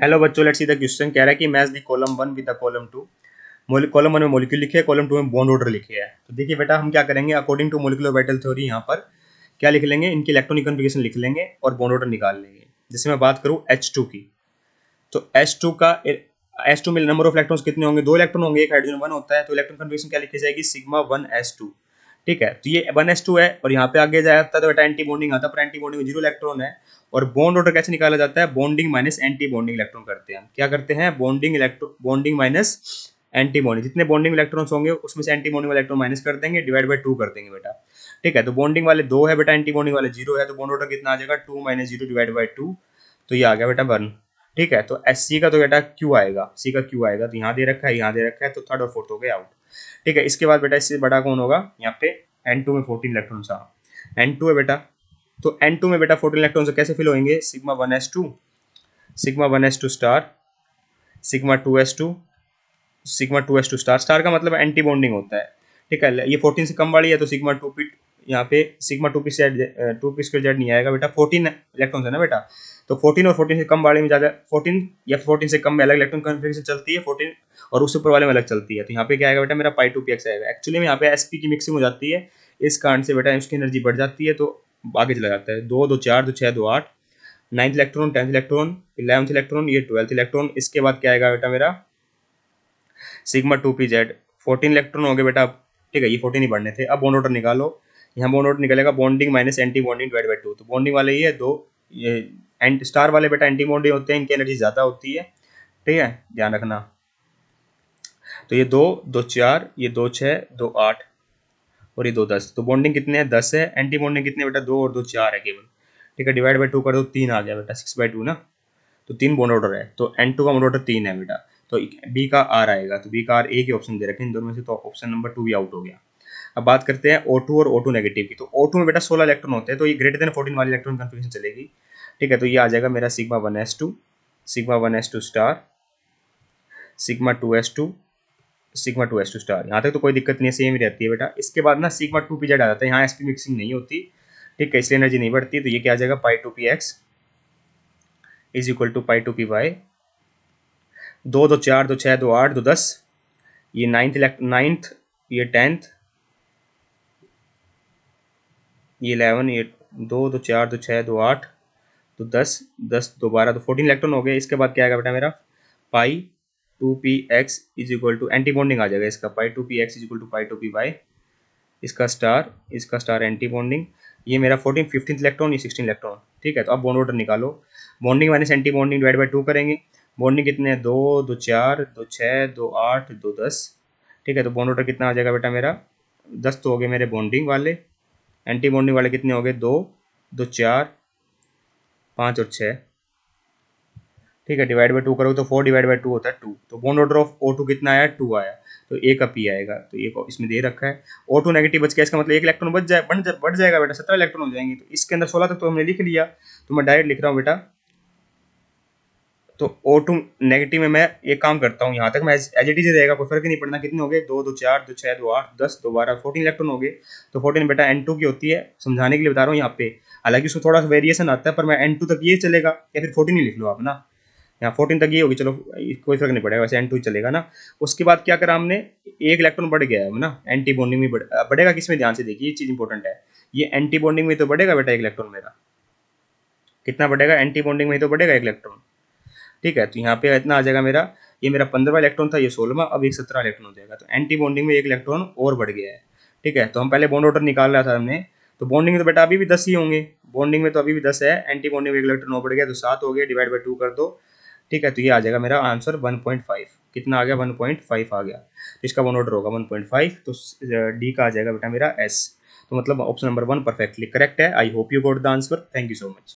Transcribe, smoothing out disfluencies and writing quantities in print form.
Hello बच्चों, let's see the question. कह रहा है कि match the column one with the column two. Column one में मॉलिक्यूल लिखे हैं, कॉलम टू में बॉन्ड ऑर्डर लिखे हैं। तो देखिए बेटा, हम क्या करेंगे, according to molecular orbital theory यहाँ पर क्या लिख लेंगे, इनकी इलेक्ट्रॉनिक कन्फिगरेशन लिख लेंगे और बॉन्ड ऑर्डर निकाल लेंगे। जैसे मैं बात करूँ H2 की, तो H2 में नंबर ऑफ इलेक्ट्रॉन्स कितने होंगे, 2 इलेक्ट्रॉन होंगे, एक हाइड्रोजन 1 होता है। तो इलेक्ट्रॉन कन्फिगरेशन क्या लिखी जाएगी, सिग्मा 1s2। ठीक है, तो ये 1s2 है और यहाँ पे आगे जाता है तो बेटा एंटी बॉन्डिंग आता है, पर एंटी बॉन्डिंग में 0 इलेक्ट्रॉन है। और बॉन्ड ऑर्डर कैसे निकाला जाता है, bonding minus anti bonding electron करते हैं। क्या करते हैं, बॉन्डिंग माइनस एंटी बॉन्डिंग। जितने बॉन्डिंग इलेक्ट्रॉन्स होंगे उसमें से एंटी बॉन्डिंग वाले इलेक्ट्रॉन माइनस कर देंगे, डिवाइड बाय 2 कर देंगे बेटा। ठीक है, तो बॉन्डिंग वाले 2 है बेटा, एंटी बॉन्डिंग वाले 0 है, तो बॉन्ड ऑर्डर कितना आ जाएगा, 2 माइनस 0 डिवाइड बाई 2। तो ये आ गया बेटा 1। ठीक है, तो एस सी का तो बेटा क्यू आएगा, सी का क्यू आएगा। तो यहाँ दे रखा है, यहाँ दे रखा है, तो थर्ड और फोर्थ हो गए आउट। ठीक है, इसके बाद बेटा इससे बड़ा कौन होगा, यहाँ पे N2 में 14 इलेक्ट्रॉन था। N2 है बेटा, तो N2 में बेटा 14 इलेक्ट्रॉन से कैसे फिल होंगे, sigma 1s2 star, sigma 2s2 star. Star का मतलब एंटी बॉन्डिंग होता है। ठीक है, ये 14 से कम वाली है तो सिग्मा 2p, यहाँ पे सिग्मा 2p स्क्वायर जेड नहीं आएगा बेटा, 14 इलेक्ट्रॉन है ना बेटा। तो 14 और 14 से कम वाले में ज़्यादा, 14 या 14 से कम में अलग इलेक्ट्रॉन कन्फिगरेशन चलती है, 14 और उससे ऊपर वाले में अलग चलती है। तो यहाँ पे क्या आएगा बेटा, मेरा पाई 2px आएगा। एक्चुअली में यहाँ पे sp की मिक्सिंग हो जाती है, इस कारण से बेटा इसकी एनर्जी बढ़ जाती है, तो आगे चला जाता है। 2 2 4 2 6 2 8, 9th electron, 10th electron, 11th electron, ये 12th इलेक्ट्रॉन। इसके बाद क्या आएगा बेटा मेरा सिग्मा 2pz, 14 इलेक्ट्रॉन हो गए बेटा। ठीक है, ये 14 ही बढ़ने थे। अब बॉन्ड ऑर्डर निकालो, यहाँ बॉन्ड ऑर्डर निकलेगा bonding minus anti bonding divide by 2। तो बॉन्डिंग वाले ये 2, ये एंड स्टार वाले बेटा एंटी बॉन्डिंग होते हैं, इनकी एनर्जी ज़्यादा होती है। ठीक है, ध्यान रखना। तो ये 2 2 4, ये 2 6 2 8 और ये 2 10। तो बॉन्डिंग कितने हैं, 10 है। एंटी बॉन्डिंग कितने बेटा, 2 और 2 4 है केवल। ठीक है, डिवाइड बाई 2 कर दो, 3 आ गया बेटा, 6/2 ना। तो 3 बॉन्ड ऑर्डर है, तो N2 का बॉन्ड ऑर्डर 3 है बेटा। तो बी का आर आएगा, तो बी का आर, एक ही ऑप्शन दे रखे इन दोनों में से, तो ऑप्शन नंबर 2 भी आउट हो गया। अब बात करते हैं O2 और O2 नेगेटिव की। तो O2 में बेटा 16 इलेक्ट्रॉन होते हैं, तो ये ग्रेटर देन 14 वाली इलेक्ट्रॉन कन्फिगरेशन चलेगी। ठीक है, तो ये आ जाएगा मेरा sigma 1s2 star, sigma 2s2 star. यहाँ तक तो कोई दिक्कत नहीं है, सेम ही रहती है बेटा। इसके बाद ना सिग्मा 2pz आ जाता है, यहाँ sp मिक्सिंग नहीं होती। ठीक है, इसलिए एनर्जी नहीं बढ़ती। तो ये क्या आ जाएगा, pi 2px is equal to pi 2py। 2 2 4 2 6 2 8 2 10, ये 9th, ये 10th, ये 11, ये 2 2 4 2 6 2 8 तो 10 10 2 12, तो 14 इलेक्ट्रॉन हो गए। इसके बाद क्या आएगा बेटा मेरा, pi 2px is equal to, anti bonding आ जाएगा इसका, pi 2px is equal to pi 2py। इसका स्टार एंटी बॉन्डिंग, ये मेरा 14 15 इलेक्ट्रॉन, ये 16 इलेक्ट्रॉन। ठीक है, तो अब बॉन्ड ऑर्डर निकालो, bonding minus anti bonding divide by 2 करेंगे। बॉन्डिंग कितने हैं, 2 2 4 2 6 2 8 2 10। ठीक है, तो बॉन्ड ऑर्डर कितना आ जाएगा बेटा मेरा, 10 तो हो गए मेरे बॉन्डिंग वाले। एंटी बॉन्डिंग वाले कितने हो गए, 2 2 4 5 और 6। ठीक है, डिवाइड बाई 2 करोगे तो 4 डिवाइड बाई 2 होता है 2। तो बॉन्ड ऑर्डर ऑफ O2 कितना आया, 2 आया। तो ए का पी आएगा, तो ये इसमें दे रखा है। O2 नेगेटिव बच गया, इसका मतलब 1 इलेक्ट्रॉन बढ़ जाएगा बेटा, 17 इलेक्ट्रॉन हो जाएंगे। तो इसके अंदर 16 तक तो हमने लिख लिया, तो मैं डायरेक्ट लिख रहा हूँ बेटा। तो O2 नेगेटिव में मैं एक काम करता हूँ, यहाँ तक मैं एज इट इज रहेगा, कोई फर्क ही नहीं पड़ना। कितने हो गए, 2 2 4 2 6 2 8 10 2 12, 14 इलेक्ट्रॉन हो गए। तो 14 बेटा N2 की होती है, समझाने के लिए बता रहा हूँ यहाँ पे। हालांकि उसको थोड़ा सा वेरिएशन आता है, पर मैं N2 तक ये चलेगा, या फिर 14 ही लिख लो आप ना, यहाँ 14 तक ये होगी, चलो कोई फर्क नहीं पड़ेगा, वैसे N2 चलेगा ना। उसके बाद क्या करा हमने, एक इलेक्ट्रॉन बढ़ गया है ना, एंटी बॉन्डिंग में बढ़ेगा। किसमें, ध्यान से देखिए, ये चीज़ इंपॉर्टेंट है। ये एंटी बॉन्डिंग में तो बढ़ेगा बेटा, एक इलेक्ट्रॉन मेरा कितना बढ़ेगा, एंटी बॉन्डिंग में तो बढ़ेगा एक इलेक्ट्रॉन। ठीक है, तो यहाँ पे इतना आ जाएगा मेरा, ये मेरा 15वां इलेक्ट्रॉन था, ये 16वां, अब एक 17 इलेक्ट्रॉन हो जाएगा। तो एंटी बॉन्डिंग में एक इलेक्ट्रॉन और बढ़ गया है। ठीक है, तो हम पहले बॉन्ड ऑर्डर निकाल रहा था हमने, तो बॉन्डिंग में तो बेटा अभी भी 10 ही होंगे, बॉन्डिंग में तो अभी भी 10 है। एंटी बॉन्डिंग में एक इलेक्ट्रॉन और बढ़ गया, तो 7 हो गए, डिवाइड बाई 2 कर दो। ठीक है, तो ये आ जाएगा मेरा आंसर 1.5। कितना आ गया, 1.5 आ गया। तो इसका बॉन्ड ऑर्डर होगा 1.5, तो डी का आ जाएगा बेटा मेरा एस। तो मतलब ऑप्शन नंबर 1 परफेक्टली करेक्ट है। I hope you got the answer. Thank you so much.